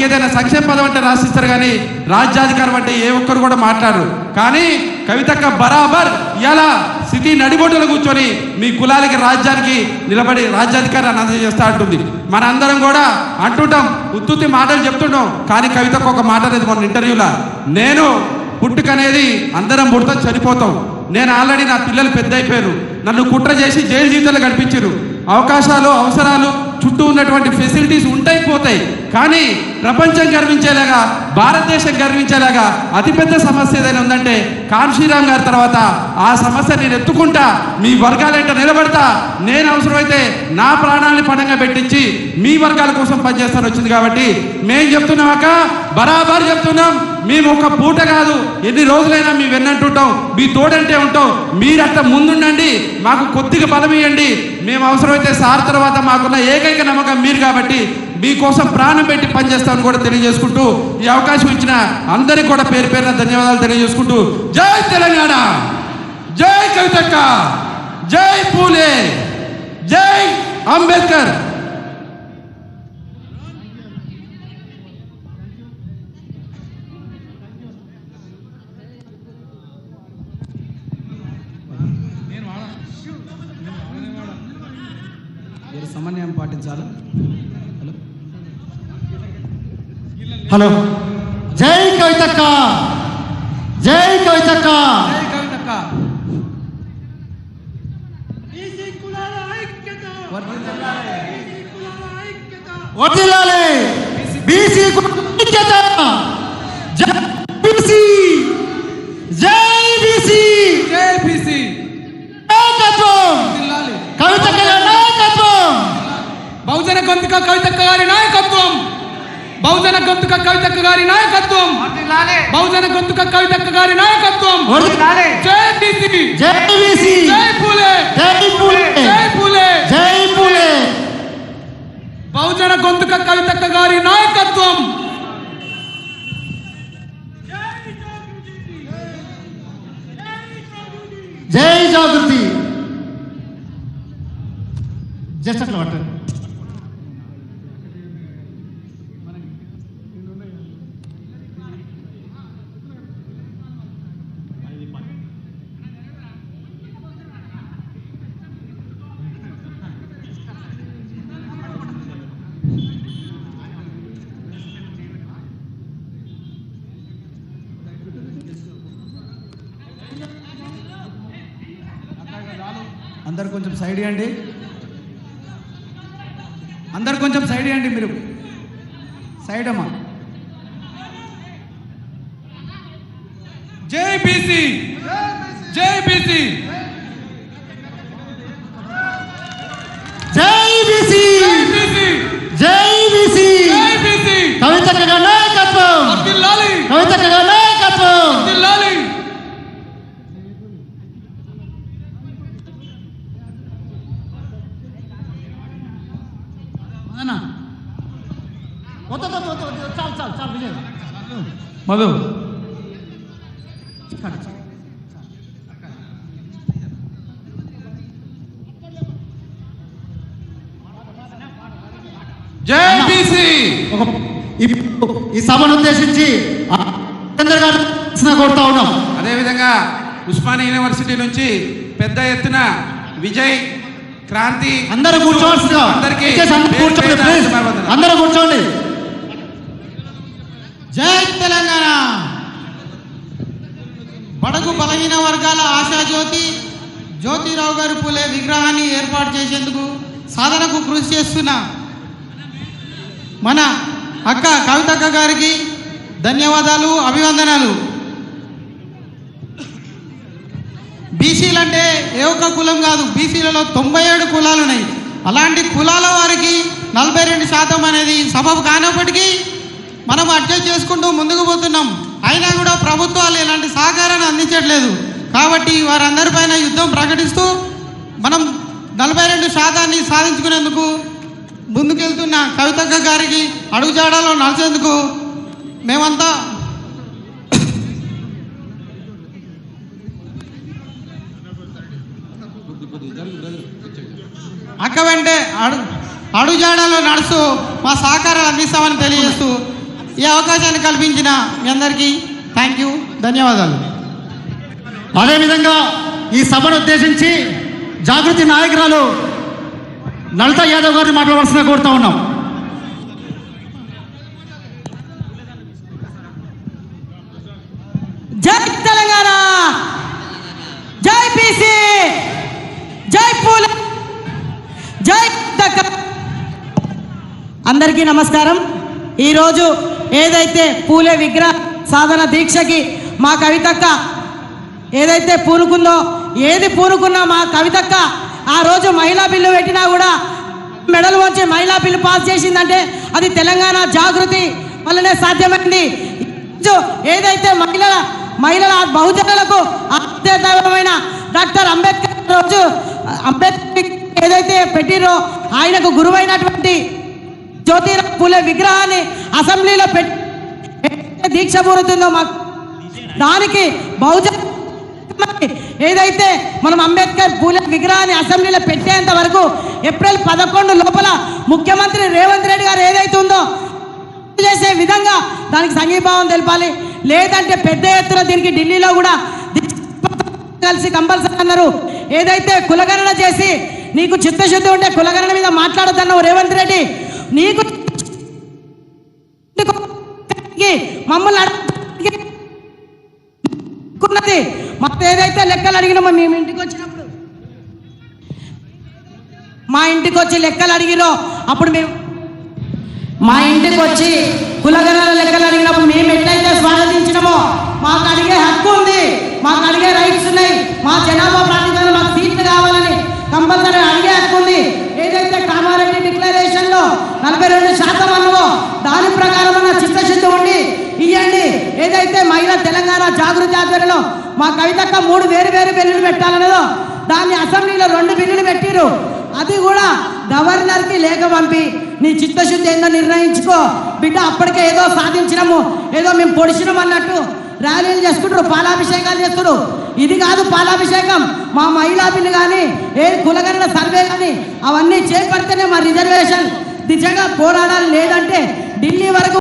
మీకు ఏదైనా సంక్షేమ పదం అంటే రాసిస్తారు కానీ రాజ్యాధికారం అంటే ఏ ఒక్కరు కూడా మాట్లాడరు. కానీ కవితక్క బరాబర్ ఇలా సిటీ నడిబొడ్డులో కూర్చొని మీ కులాలకి రాజ్యానికి నిలబడి రాజ్యాధికారాన్ని అందజేస్తా అంటుంది. మన అందరం కూడా అంటుంటాం, ఉత్తుత్తి మాటలు చెప్తుంటాం, కానీ కవితకు ఒక మాట అనేది మన ఇంటర్వ్యూలో, నేను పుట్టుకనేది అందరం పుడతాం చనిపోతాం, నేను ఆల్రెడీ నా పిల్లలు పెద్ద అయిపోయారు, నన్ను కుట్ర చేసి జైలు జీవితాలు గడిపించారు, అవకాశాలు అవసరాలు చుట్టూ ఉన్నటువంటి ఫెసిలిటీస్ ఉంటాయి పోతాయి, కానీ ప్రపంచం గర్వించేలాగా భారతదేశం గర్వించేలాగా అతిపెద్ద సమస్య ఏదైనా ఉందంటే కాన్షీరామ్ గారి తర్వాత ఆ సమస్య నేను ఎత్తుకుంటా, మీ వర్గాలేంట నిలబడతా, నేను అవసరమైతే నా ప్రాణాలని పణంగా పెట్టించి మీ వర్గాల కోసం పనిచేస్తాను వచ్చింది. కాబట్టి మేము చెప్తున్నామాక బరాబర్ చెప్తున్నాం, మేము ఒక పూట కాదు ఎన్ని రోజులైనా మీ వెన్నంటుంటాం, మీ తోడంటే ఉంటాం, మీరట్ట ముందుండండి, మాకు కొద్దిగా బలం ఇవ్వండి, మేము అవసరమైతే సార్ తర్వాత మాకున్న ఏకైక నమ్మకం మీరు కాబట్టి మీకోసం ప్రాణం పెట్టి పనిచేస్తామని కూడా తెలియజేసుకుంటూ ఈ అవకాశం ఇచ్చిన అందరికీ కూడా పేరు పేరున ధన్యవాదాలు తెలియజేసుకుంటూ జై తెలంగాణ, జై కవితక్క, జై పూలే, జై అంబేద్కర్. సమన్వయం పాటించాలి. హలో, జై కవితక్క, జై కవితక్క, జై కవితక్క. వర్ధిల్లాలి బీసీ ఐక్యత, జై బీసీ, జై బీసీ, జై బీసీ నాయకత్వం, కవితక్క నాయకత్వం, బహుజన గొంతుక కవితక్క గారి నాయకత్వం, బహుజన గొంతుక కవితక్క గారి నాయకత్వం, బహుజన గొంతుక కవితక్క గారి నాయకత్వం. జై బీసీ, జై బీసీ, జై పూలే, జై పూలే, జై పూలే, జై పూలే, బహుజన గొంతుక కవితక్క గారి నాయకత్వం. జై జాగృతి. జస్ట్ అట్లా పట్టారు. అందరు కొంచెం సైడ్ ఇవ్వండి, అందరు కొంచెం సైడ్ ఇవ్వండి, మీరు సైడ్ అమ్మా. జై బీసీ, జై బీసీ, జై బీసీ, జై బీసీ, జై బీసీ, కవితక్క నాయకత్వం, కవితక్క నాయకత్వం. చాలు చాలు విజయ్ మధు. జై బీసీ. ఈ సభను ఉద్దేశించి కోరుతా ఉన్నాం. అదేవిధంగా ఉస్మానియా యూనివర్సిటీ నుంచి పెద్ద ఎత్తున విజయ్, క్రాంతి అందరూ కూర్చోవలసిందిగా, అందరూ కూర్చోండి. జై తెలంగాణ. బడుగు బలహీన వర్గాల ఆశాజ్యోతి జ్యోతిరావు గారి పూలే విగ్రహాన్ని ఏర్పాటు చేసేందుకు సాధనకు కృషి చేస్తున్న మన అక్క కవితక్క గారికి ధన్యవాదాలు, అభివందనాలు. బీసీలంటే ఏ ఒక్క కులం కాదు, బీసీలలో 97 కులాలు ఉన్నాయి. అలాంటి కులాల వారికి 42% అనేది సబబు కానప్పటికీ మనం అడ్జస్ట్ చేసుకుంటూ ముందుకు పోతున్నాం. అయినా కూడా ప్రభుత్వాలు ఎలాంటి సహకారాన్ని అందించట్లేదు. కాబట్టి వారందరిపైన యుద్ధం ప్రకటిస్తూ మనం 42% సాధించుకునేందుకు ముందుకెళ్తున్న కవితక్క గారికి అడుగుజాడలో నడిచేందుకు మేమంతా అక్క వెంటే అడుగుజాడలో నడుస్తూ మా సహకారాలు అందిస్తామని తెలియజేస్తూ ఈ అవకాశాన్ని కల్పించిన మీ అందరికీ థ్యాంక్ యూ, ధన్యవాదాలు. అదేవిధంగా ఈ సభను ఉద్దేశించి జాగృతి నాయకురాలు లలిత యాదవ్ గారిని మాట్లాడవలసిన కోరుతా ఉన్నాం. జై తెలంగాణ, జై బీసీ, జై పూల, జై అందరికీ నమస్కారం. ఈరోజు ఏదైతే పూలే విగ్రహ సాధన దీక్షకి మా కవితక్క ఏదైతే పూనుకుందో, ఏది పూనుకున్నా మా కవితక్క ఆ రోజు మహిళా బిల్లు పెట్టినా కూడా మెడలు వచ్చి మహిళా బిల్లు పాస్ చేసిందంటే అది తెలంగాణ జాగృతి వల్లనే సాధ్యమైంది. ఏదైతే మహిళల బహుజనులకు ఆద్యమైన డాక్టర్ అంబేద్కర్ రోజు అంబేద్కర్ ఏదైతే పెట్టిరో ఆయనకు గురువైనటువంటి జ్యోతిరావు పూలే విగ్రహాన్ని అసెంబ్లీలో పెట్టి దీక్ష పూరుతుందో మాకు దానికి బహుజన ఏదైతే మనం అంబేద్కర్ పూలే విగ్రహాన్ని అసెంబ్లీలో పెట్టేంత వరకు ఏప్రిల్ 11 లోపల ముఖ్యమంత్రి రేవంత్ రెడ్డి గారు ఏదైతే ఉందో చేసే విధంగా దానికి సంఘీభావం తెలపాలి. లేదంటే పెద్ద ఎత్తున దీనికి ఢిల్లీలో కూడా కలిసి కంపల్సరీ అన్నారు. ఏదైతే కులగణన చేసి నీకు చిత్తశుద్ధి ఉంటే కులగణన మీద మాట్లాడొద్దన్నావు రేవంత్ రెడ్డి, నీకు మమ్మల్ని అడుగుతున్నది మొత్తం ఏదైతే లెక్కలు అడిగినామో మేము ఇంటికి వచ్చినప్పుడు మా ఇంటికి వచ్చి లెక్కలు అడిగిరో అప్పుడు మేము మా ఇంటికి వచ్చి కులగణన లెక్కలు అడిగినప్పుడు మేము ఎట్లయితే స్వాగతించినామో మాకు అడిగే హక్కు ఉంది, మాకు అడిగే రైట్స్ ఉన్నాయి. మా జనాభా ప్రాతిపదికన మాకు సీట్లు కావాలని కంపల్సరీ అడిగే హక్కు ఉంది. ఏదైతే కామారెడ్డి డిక్లరేషన్లో 42% అన్నవో దాని ప్రకారం ఉన్న చిత్తశుద్ధి ఉండి ఇవ్వండి. ఏదైతే మహిళా తెలంగాణ జాగృతి ఆధ్వర్యంలో మా కవితక్క 3 వేరు బిల్లులు పెట్టాలన్నదో దాన్ని అసెంబ్లీలో 2 బిల్లులు పెట్టిరు. అది కూడా గవర్నర్కి లేఖ పంపి నీ చిత్తశుద్ధి ఏందో నిర్ణయించుకో బిడ్డ, అప్పటికే ఏదో సాధించినాము, ఏదో మేము పొడిచినాం అన్నట్టు ర్యాలీలు చేసుకుంటారు, పాలాభిషేకాలు చేస్తారు. ఇది కాదు పాలాభిషేకం. మా మహిళా బిల్లు కానీ ఏ కులగణన సర్వే కానీ అవన్నీ చేపడితేనే మా రిజర్వేషన్ దిశగా పోరాడాలి. లేదంటే ఢిల్లీ వరకు